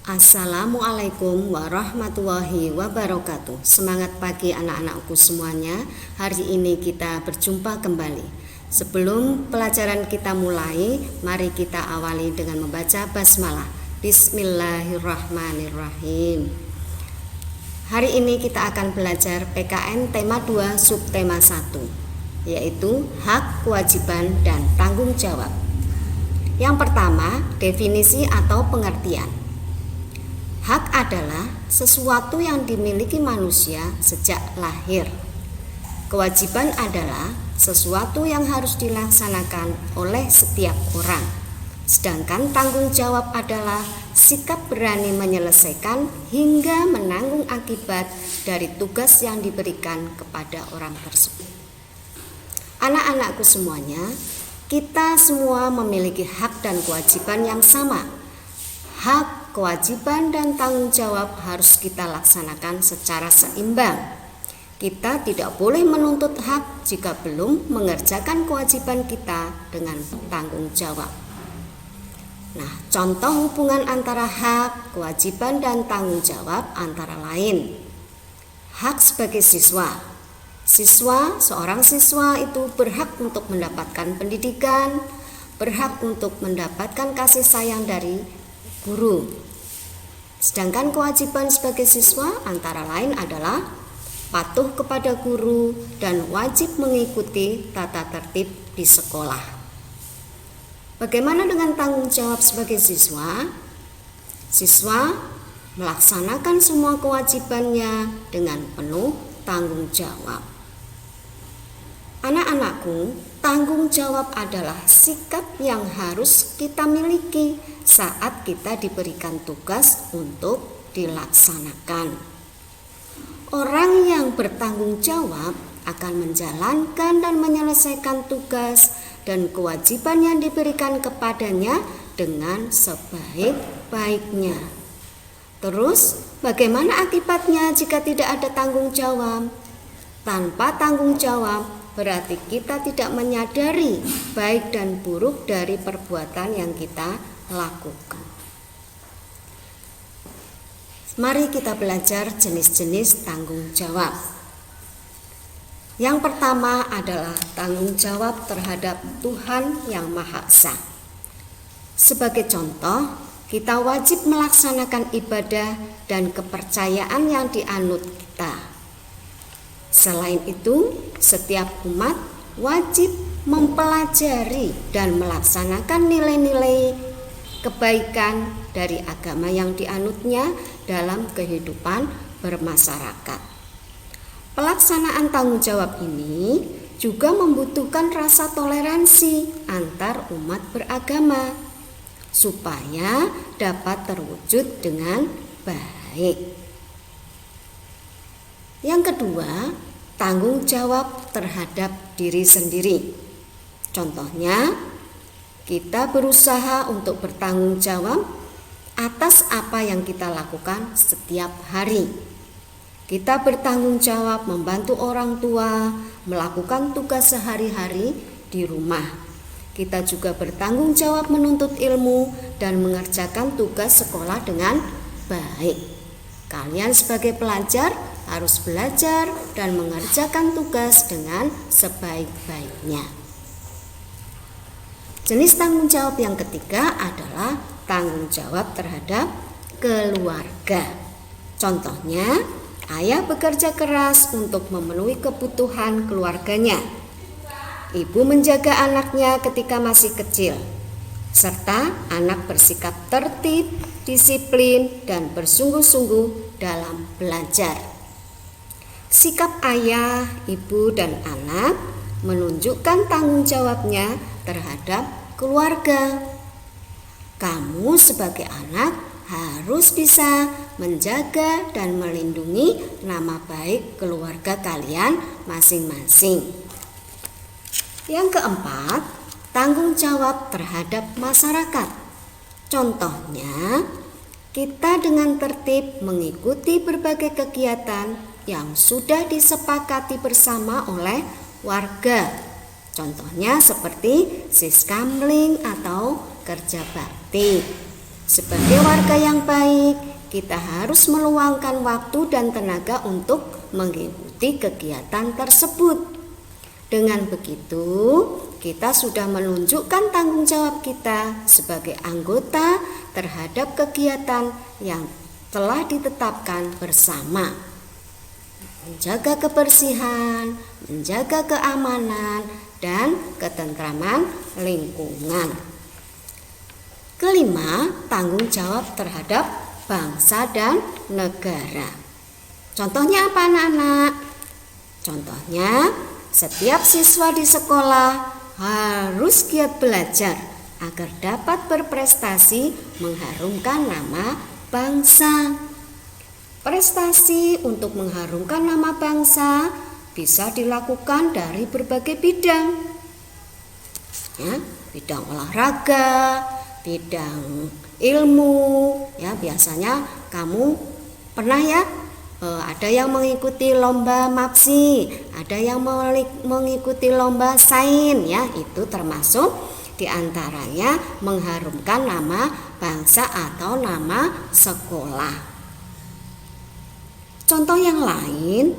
Assalamualaikum warahmatullahi wabarakatuh. Semangat pagi anak-anakku semuanya. Hari ini kita berjumpa kembali. Sebelum pelajaran kita mulai, mari kita awali dengan membaca basmalah. Bismillahirrahmanirrahim. Hari ini kita akan belajar PKN tema 2 subtema 1, yaitu hak, kewajiban, dan tanggung jawab. Yang pertama, definisi atau pengertian. Hak adalah sesuatu yang dimiliki manusia sejak lahir. Kewajiban adalah sesuatu yang harus dilaksanakan oleh setiap orang. Sedangkan tanggung jawab adalah sikap berani menyelesaikan hingga menanggung akibat dari tugas yang diberikan kepada orang tersebut. Anak-anakku semuanya, kita semua memiliki hak dan kewajiban yang sama. Hak, kewajiban, dan tanggung jawab harus kita laksanakan secara seimbang. Kita tidak boleh menuntut hak jika belum mengerjakan kewajiban kita dengan tanggung jawab. Nah, contoh hubungan antara hak, kewajiban, dan tanggung jawab antara lain. Hak sebagai siswa. Seorang siswa itu berhak untuk mendapatkan pendidikan, berhak untuk mendapatkan kasih sayang dari guru. Sedangkan kewajiban sebagai siswa antara lain adalah patuh kepada guru dan wajib mengikuti tata tertib di sekolah. Bagaimana dengan tanggung jawab sebagai siswa? Siswa melaksanakan semua kewajibannya dengan penuh tanggung jawab. Anak-anakku, tanggung jawab adalah sikap yang harus kita miliki saat kita diberikan tugas untuk dilaksanakan. Orang yang bertanggung jawab akan menjalankan dan menyelesaikan tugas dan kewajiban yang diberikan kepadanya dengan sebaik-baiknya. Terus, bagaimana akibatnya jika tidak ada tanggung jawab? Tanpa tanggung jawab, berarti kita tidak menyadari baik dan buruk dari perbuatan yang kita lakukan. Mari kita belajar jenis-jenis tanggung jawab. Yang pertama adalah tanggung jawab terhadap Tuhan yang Maha Esa. Sebagai contoh, kita wajib melaksanakan ibadah dan kepercayaan yang dianut kita. Selain itu, setiap umat wajib mempelajari dan melaksanakan nilai-nilai kebaikan dari agama yang dianutnya dalam kehidupan bermasyarakat. Pelaksanaan tanggung jawab ini juga membutuhkan rasa toleransi antar umat beragama supaya dapat terwujud dengan baik. Yang kedua, tanggung jawab terhadap diri sendiri. Contohnya, kita berusaha untuk bertanggung jawab atas apa yang kita lakukan setiap hari. Kita bertanggung jawab membantu orang tua melakukan tugas sehari-hari di rumah. Kita juga bertanggung jawab menuntut ilmu dan mengerjakan tugas sekolah dengan baik. Kalian sebagai pelajar harus belajar dan mengerjakan tugas dengan sebaik-baiknya. Jenis tanggung jawab yang ketiga adalah tanggung jawab terhadap keluarga. Contohnya, ayah bekerja keras untuk memenuhi kebutuhan keluarganya. Ibu menjaga anaknya ketika masih kecil, serta anak bersikap tertib, disiplin, dan bersungguh-sungguh dalam belajar. Sikap ayah, ibu, dan anak menunjukkan tanggung jawabnya terhadap keluarga. Kamu sebagai anak harus bisa menjaga dan melindungi nama baik keluarga kalian masing-masing. Yang keempat, tanggung jawab terhadap masyarakat. Contohnya, kita dengan tertib mengikuti berbagai kegiatan yang sudah disepakati bersama oleh warga. Contohnya seperti siskamling atau kerja bakti. Sebagai warga yang baik, kita harus meluangkan waktu dan tenaga untuk mengikuti kegiatan tersebut. Dengan begitu, kita sudah menunjukkan tanggung jawab kita sebagai anggota terhadap kegiatan yang telah ditetapkan bersama. Menjaga kebersihan, menjaga keamanan, dan ketentraman lingkungan. Kelima, tanggung jawab terhadap bangsa dan negara. Contohnya apa anak-anak? Contohnya, setiap siswa di sekolah harus giat belajar agar dapat berprestasi mengharumkan nama bangsa. Prestasi untuk mengharumkan nama bangsa bisa dilakukan dari berbagai bidang. Ya, bidang olahraga, bidang ilmu, ya biasanya kamu pernah ya ada yang mengikuti lomba MAPSI, ada yang mengikuti lomba sains, ya itu termasuk diantaranya mengharumkan nama bangsa atau nama sekolah. Contoh yang lain,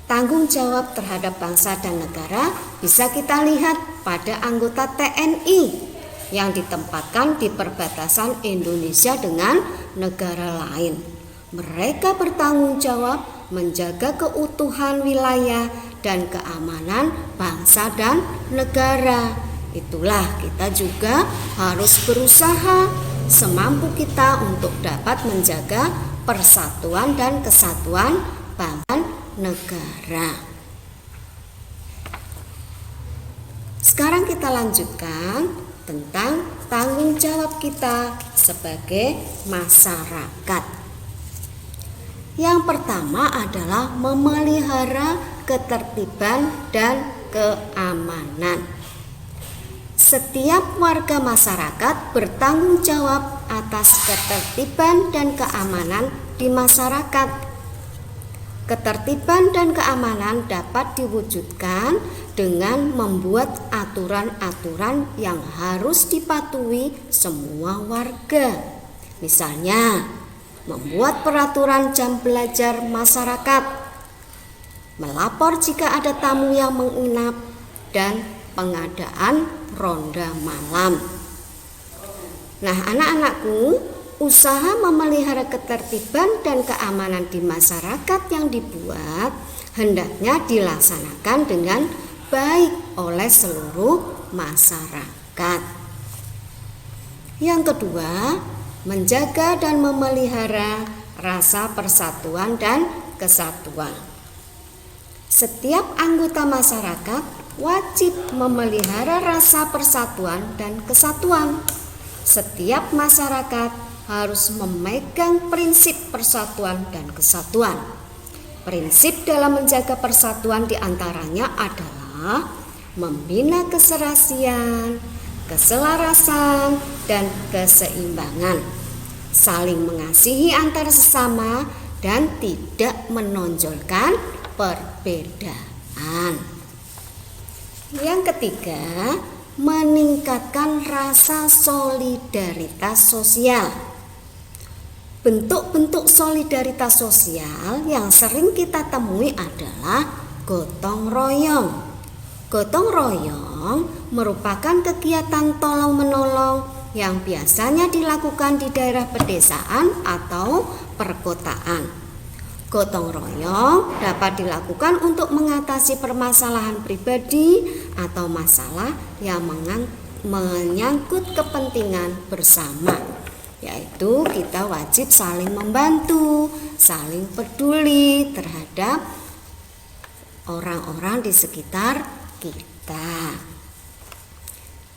tanggung jawab terhadap bangsa dan negara bisa kita lihat pada anggota TNI yang ditempatkan di perbatasan Indonesia dengan negara lain. Mereka bertanggung jawab menjaga keutuhan wilayah dan keamanan bangsa dan negara. Itulah kita juga harus berusaha semampu kita untuk dapat menjaga persatuan dan kesatuan bangsa dan negara. Sekarang kita lanjutkan tentang tanggung jawab kita sebagai masyarakat. Yang pertama adalah memelihara ketertiban dan keamanan. Setiap warga masyarakat bertanggung jawab atas ketertiban dan keamanan di masyarakat. Ketertiban dan keamanan dapat diwujudkan dengan membuat aturan-aturan yang harus dipatuhi semua warga. Misalnya, membuat peraturan jam belajar masyarakat, melapor jika ada tamu yang menginap, dan pengadaan ronda malam. Nah, anak-anakku, usaha memelihara ketertiban dan keamanan di masyarakat yang dibuat hendaknya dilaksanakan dengan baik oleh seluruh masyarakat. Yang kedua, menjaga dan memelihara rasa persatuan dan kesatuan. Setiap anggota masyarakat wajib memelihara rasa persatuan dan kesatuan. Setiap masyarakat harus memegang prinsip persatuan dan kesatuan. Prinsip dalam menjaga persatuan diantaranya adalah membina keserasian, keselarasan, dan keseimbangan, saling mengasihi antar sesama, dan tidak menonjolkan perbedaan. Yang ketiga, meningkatkan rasa solidaritas sosial. Bentuk-bentuk solidaritas sosial yang sering kita temui adalah gotong royong. Gotong royong merupakan kegiatan tolong-menolong yang biasanya dilakukan di daerah pedesaan atau perkotaan. Gotong royong dapat dilakukan untuk mengatasi permasalahan pribadi atau masalah yang menyangkut kepentingan bersama, yaitu kita wajib saling membantu, saling peduli terhadap orang-orang di sekitar kita.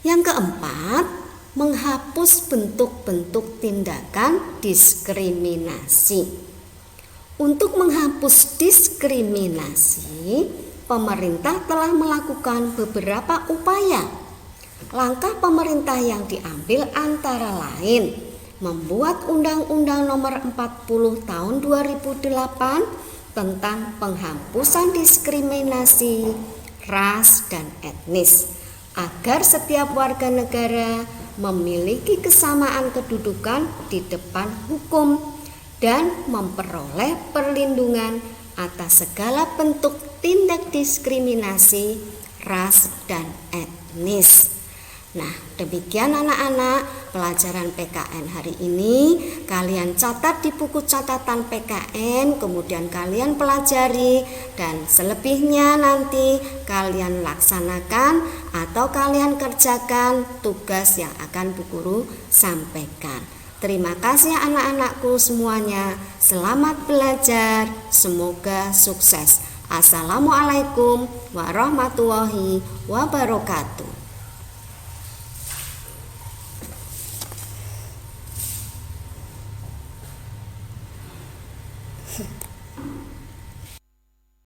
Yang keempat, menghapus bentuk-bentuk tindakan diskriminasi. Untuk menghapus diskriminasi, pemerintah telah melakukan beberapa upaya. Langkah pemerintah yang diambil antara lain membuat Undang-Undang Nomor 40 Tahun 2008 tentang penghapusan diskriminasi ras dan etnis, agar setiap warga negara memiliki kesamaan kedudukan di depan hukum dan memperoleh perlindungan atas segala bentuk tindak diskriminasi ras dan etnis. Nah, demikian anak-anak pelajaran PKN hari ini. Kalian catat di buku catatan PKN, kemudian kalian pelajari, dan selebihnya nanti kalian laksanakan atau kalian kerjakan tugas yang akan Bu Guru sampaikan. Terima kasih anak-anakku semuanya. Selamat belajar, semoga sukses. Assalamualaikum warahmatullahi wabarakatuh.